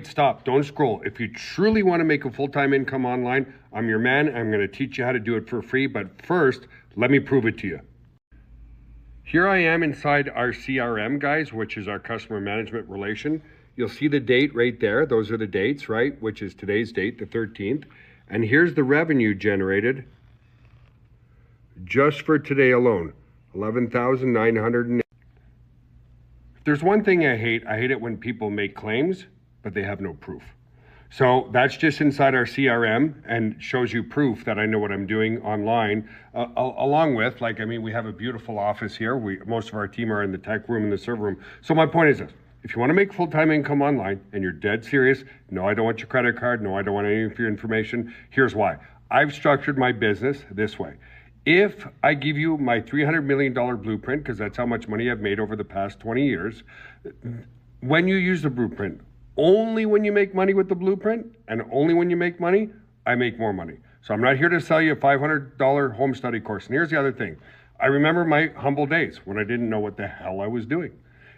Stop, don't scroll. If you truly want to make a full-time income online, I'm your man. I'm going to teach you how to do it for free. But first, let me prove it to you. Here I am inside our CRM, guys, which is our customer management relation. You'll see the date right there. Those are the dates, right? Which is today's date, the 13th. And here's the revenue generated just for today alone, 11,900. If there's one thing I hate it when people make claims, but they have no proof. So that's just inside our CRM and shows you proof that I know what I'm doing online, along with, we have a beautiful office here. Most of our team are in the tech room and the server room. So my point is this: if you want to make full-time income online and you're dead serious, no, I don't want your credit card, no, I don't want any of your information. Here's why. I've structured my business this way. If I give you my $300 million blueprint, because that's how much money I've made over the past 20 years, when you use the blueprint, only when you make money with the blueprint and only when you make money, I make more money. So I'm not here to sell you a $500 home study course. And here's the other thing. I remember my humble days when I didn't know what the hell I was doing.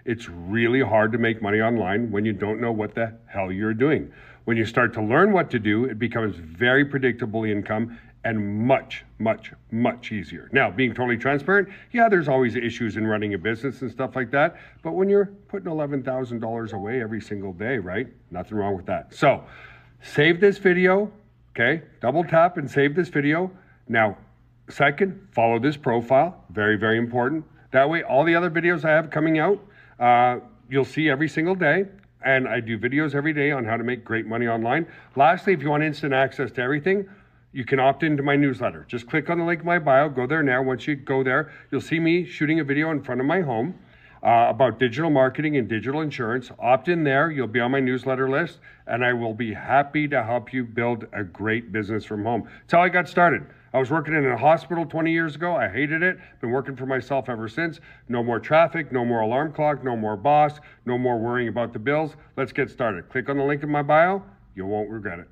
It's really hard to make money online when you don't know what the hell you're doing. When you start to learn what to do, it becomes very predictable income and much, much, much easier. Now, being totally transparent, yeah, there's always issues in running a business and stuff like that. But when you're putting $11,000 away every single day, right? Nothing wrong with that. So save this video, okay? Double tap and save this video. Now, second, follow this profile. Very, very important. That way, all the other videos I have coming out, you'll see every single day. And I do videos every day on how to make great money online. Lastly, if you want instant access to everything, you can opt into my newsletter. Just click on the link in my bio, go there now. Once you go there, you'll see me shooting a video in front of my home about digital marketing and digital insurance. Opt in there, you'll be on my newsletter list, and I will be happy to help you build a great business from home. That's how I got started. I was working in a hospital 20 years ago. I hated it. Been working for myself ever since. No more traffic, no more alarm clock, no more boss, no more worrying about the bills. Let's get started. Click on the link in my bio. You won't regret it.